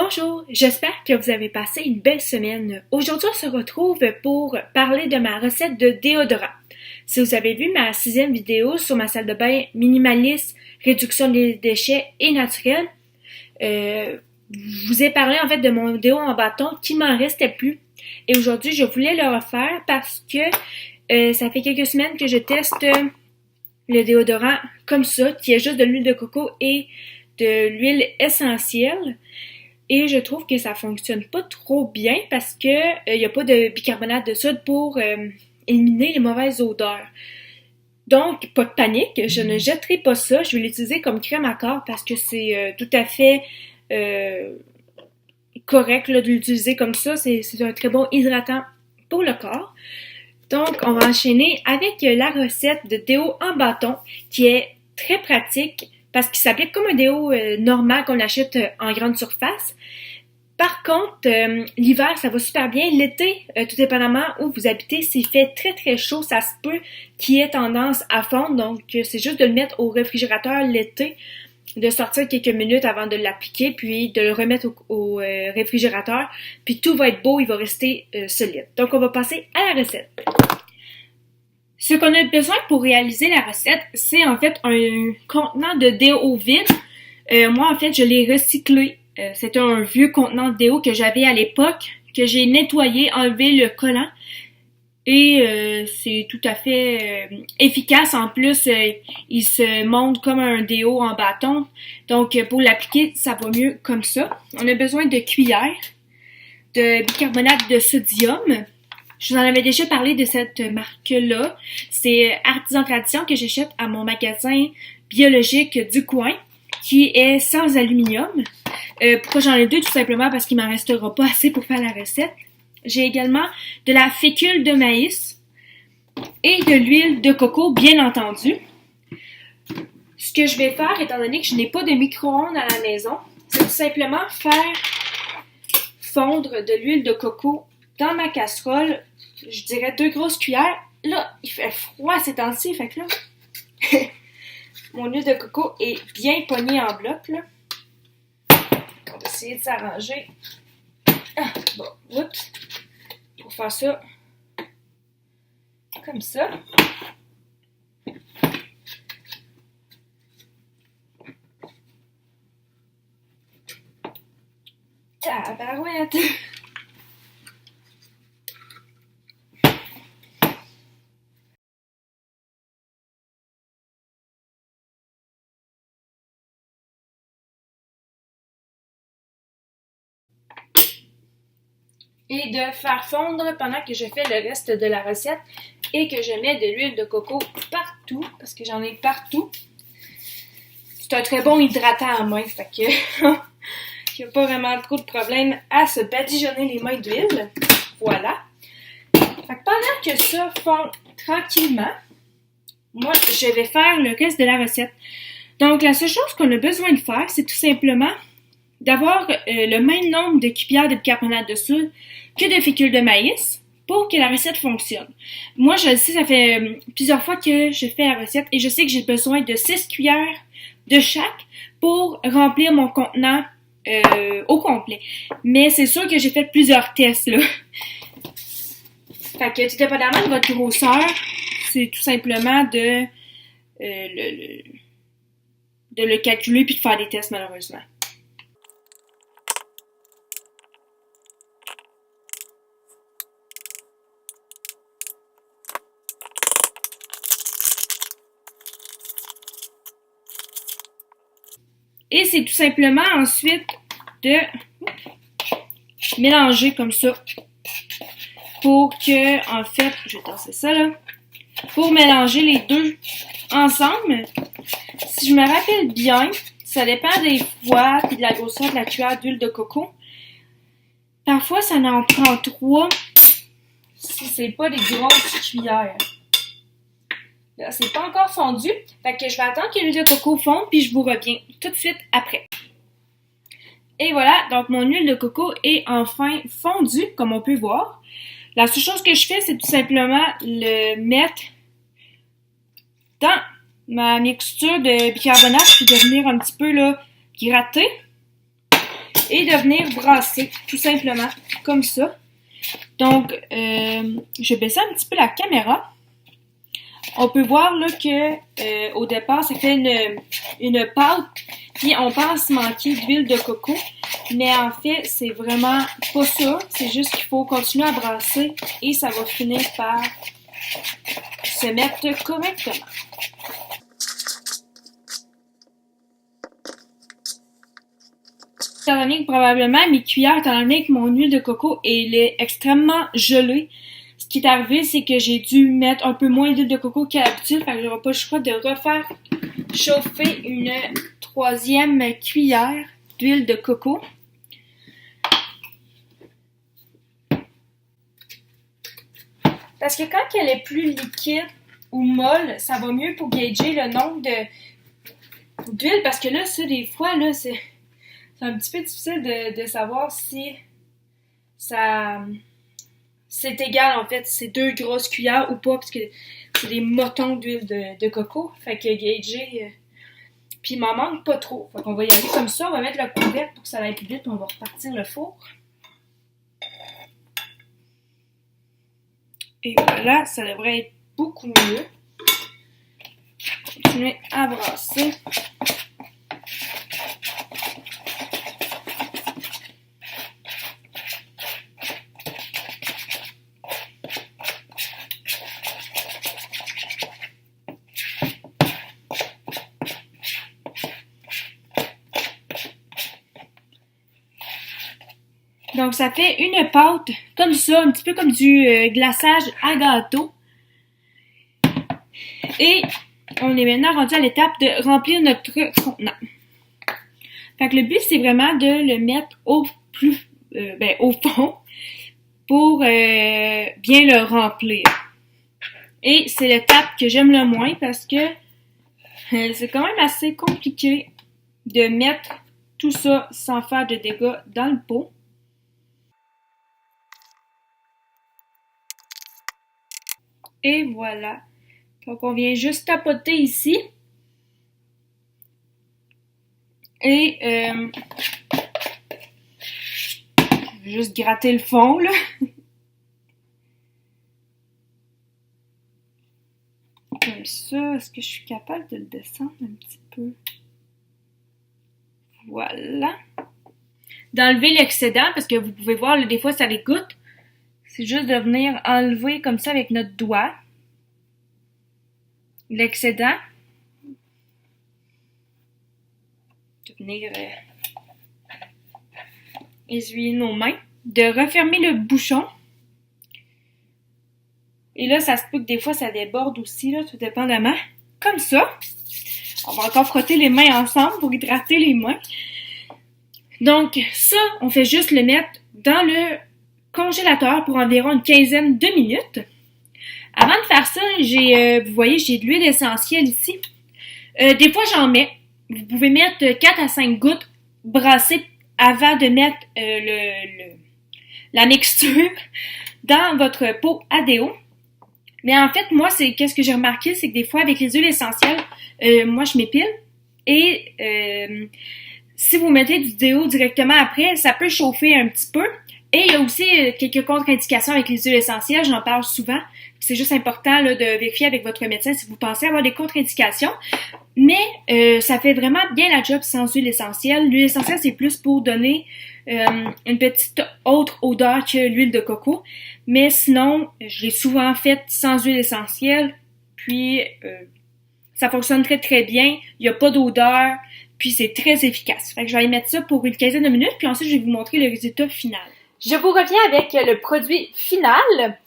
Bonjour, j'espère que vous avez passé une belle semaine. Aujourd'hui, on se retrouve pour parler de ma recette de déodorant. Si vous avez vu ma 6e vidéo sur ma salle de bain minimaliste, réduction des déchets et naturelle, je vous ai parlé en fait de mon déo en bâton qui m'en restait plus. Et aujourd'hui, je voulais le refaire parce que ça fait quelques semaines que je teste le déodorant comme ça, qui est juste de l'huile de coco et de l'huile essentielle. Et je trouve que ça fonctionne pas trop bien parce que y a pas de bicarbonate de soude pour éliminer les mauvaises odeurs. Donc, pas de panique, je ne jetterai pas ça. Je vais l'utiliser comme crème à corps parce que c'est tout à fait correct là, de l'utiliser comme ça. C'est un très bon hydratant pour le corps. Donc, on va enchaîner avec la recette de déo en bâton qui est très pratique parce qu'il s'applique comme un déo normal qu'on achète en grande surface. Par contre, l'hiver, ça va super bien. L'été, tout dépendamment où vous habitez, s'il fait très très chaud, ça se peut qu'il y ait tendance à fondre. Donc, c'est juste de le mettre au réfrigérateur l'été, de sortir quelques minutes avant de l'appliquer, puis de le remettre au réfrigérateur. Puis tout va être beau, il va rester solide. Donc, on va passer à la recette. Ce qu'on a besoin pour réaliser la recette, c'est en fait un contenant de déo vide. Moi, en fait, je l'ai recyclé. C'était un vieux contenant de déo que j'avais à l'époque, que j'ai nettoyé, enlevé le collant. Et c'est tout à fait efficace. En plus, il se monte comme un déo en bâton. Donc, pour l'appliquer, ça va mieux comme ça. On a besoin de cuillères, de bicarbonate de sodium. Je vous en avais déjà parlé de cette marque-là. C'est Artisan Tradition que j'achète à mon magasin biologique du coin, qui est sans aluminium. Pourquoi j'en ai deux? Tout simplement parce qu'il m'en restera pas assez pour faire la recette. J'ai également de la fécule de maïs et de l'huile de coco, bien entendu. Ce que je vais faire, étant donné que je n'ai pas de micro-ondes à la maison, c'est tout simplement faire fondre de l'huile de coco dans ma casserole. Je dirais 2 grosses cuillères. Là, il fait froid ces temps-ci, fait que là, mon huile de coco est bien pognée en bloc, là. On va essayer de s'arranger. Ah, bon, oups. Pour faire ça comme ça. Tabarouette! Et de faire fondre pendant que je fais le reste de la recette et que je mets de l'huile de coco partout, parce que j'en ai partout. C'est un très bon hydratant à main, fait que il n'y a pas vraiment trop de problème à se badigeonner les mains d'huile. Voilà. Fait que pendant que ça fond tranquillement, moi, je vais faire le reste de la recette. Donc, la seule chose qu'on a besoin de faire, c'est tout simplement d'avoir le même nombre de cuillères de bicarbonate de soude que de fécule de maïs pour que la recette fonctionne. Moi, je le sais, ça fait plusieurs fois que je fais la recette et je sais que j'ai besoin de 6 cuillères de chaque pour remplir mon contenant au complet. Mais c'est sûr que j'ai fait plusieurs tests, là. Fait que, tout dépendamment de votre grosseur, c'est tout simplement de le calculer puis de faire des tests, malheureusement. Et c'est tout simplement ensuite de mélanger comme ça pour que, en fait, je vais tasser ça là, pour mélanger les deux ensemble. Si je me rappelle bien, ça dépend des fois et de la grosseur de la cuillère d'huile de coco. Parfois, ça en prend 3 si c'est pas des grosses cuillères. Là, c'est pas encore fondu. Fait que je vais attendre que l'huile de coco fonde, puis je vous reviens tout de suite après. Et voilà, donc mon huile de coco est enfin fondue, comme on peut voir. La seule chose que je fais, c'est tout simplement le mettre dans ma mixture de bicarbonate, puis de venir un petit peu là gratter. et de venir brasser, tout simplement, comme ça. Donc, je baisse un petit peu la caméra. On peut voir là que au départ, ça fait une pâte, puis on pense manquer d'huile de coco, mais en fait, c'est vraiment pas ça. C'est juste qu'il faut continuer à brasser et ça va finir par se mettre correctement. Étant donné que probablement mes cuillères, étant donné que mon huile de coco elle est extrêmement gelée, ce qui est arrivé, c'est que j'ai dû mettre un peu moins d'huile de coco qu'à l'habitude, fait que j'aurai pas le choix de refaire chauffer une 3e cuillère d'huile de coco. Parce que quand elle est plus liquide ou molle, ça va mieux pour gager le nombre d'huile, parce que là, ça, des fois, là, c'est un petit peu difficile de savoir si ça c'est égal, en fait, c'est 2 grosses cuillères ou pas, parce que c'est des motons d'huile de coco. Fait que gager, puis il m'en manque pas trop. Fait qu'on va y aller comme ça, on va mettre le couvercle pour que ça aille plus vite, puis on va repartir le four. Et voilà, ça devrait être beaucoup mieux. Continuer à brasser. Donc, ça fait une pâte comme ça, un petit peu comme du glaçage à gâteau. Et on est maintenant rendu à l'étape de remplir notre contenant. Fait que le but, c'est vraiment de le mettre au fond pour bien le remplir. Et c'est l'étape que j'aime le moins parce que c'est quand même assez compliqué de mettre tout ça sans faire de dégâts dans le pot. Et voilà. Donc, on vient juste tapoter ici. Et je vais juste gratter le fond, là. Comme ça. Est-ce que je suis capable de le descendre un petit peu? Voilà. D'enlever l'excédent, parce que vous pouvez voir, là, des fois, ça les goutte. C'est juste de venir enlever comme ça avec notre doigt l'excédent. De venir essuyer nos mains. De refermer le bouchon. Et là, ça se peut que des fois, ça déborde aussi, là, tout dépendamment. Comme ça. On va encore frotter les mains ensemble pour hydrater les mains. Donc, ça, on fait juste le mettre dans le congélateur pour environ une quinzaine de minutes. Avant de faire ça, vous voyez, j'ai de l'huile essentielle ici. Des fois, j'en mets. Vous pouvez mettre 4 à 5 gouttes brassées avant de mettre la mixture dans votre pot à déo. Mais en fait, moi, qu'est-ce que j'ai remarqué, c'est que des fois, avec les huiles essentielles, moi, je m'épile. Et si vous mettez du déo directement après, ça peut chauffer un petit peu. Et il y a aussi quelques contre-indications avec les huiles essentielles, j'en parle souvent. C'est juste important là, de vérifier avec votre médecin si vous pensez avoir des contre-indications. Mais ça fait vraiment bien la job sans huile essentielle. L'huile essentielle, c'est plus pour donner une petite autre odeur que l'huile de coco. Mais sinon, je l'ai souvent faite sans huile essentielle. Puis, ça fonctionne très très bien. Il n'y a pas d'odeur. Puis, c'est très efficace. Fait que je vais aller mettre ça pour une quinzaine de minutes. Puis ensuite, je vais vous montrer le résultat final. Je vous reviens avec le produit final.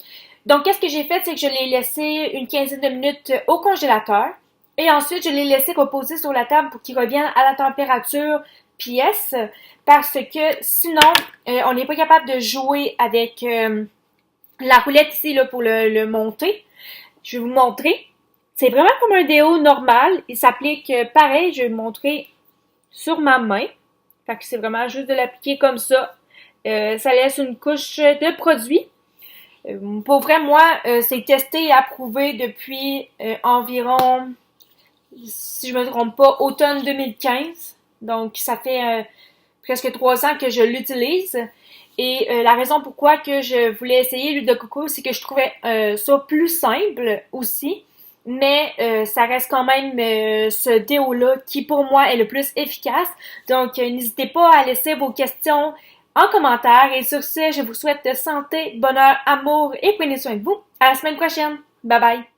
Donc, qu'est-ce que j'ai fait? C'est que je l'ai laissé une quinzaine de minutes au congélateur. Et ensuite, je l'ai laissé reposer sur la table pour qu'il revienne à la température pièce. Parce que sinon, on n'est pas capable de jouer avec la roulette ici là, pour le monter. Je vais vous montrer. C'est vraiment comme un déo normal. Il s'applique pareil. Je vais vous montrer sur ma main. Fait que c'est vraiment juste de l'appliquer comme ça. Ça laisse une couche de produit. Pour vrai, moi, c'est testé et approuvé depuis environ, si je me trompe pas, automne 2015. Donc, ça fait presque 3 ans que je l'utilise. Et la raison pourquoi que je voulais essayer l'huile de coco, c'est que je trouvais ça plus simple aussi. Mais ça reste quand même ce déo-là qui pour moi est le plus efficace. Donc n'hésitez pas à laisser vos questions en commentaire. Et sur ce, je vous souhaite santé, bonheur, amour et prenez soin de vous. À la semaine prochaine. Bye bye!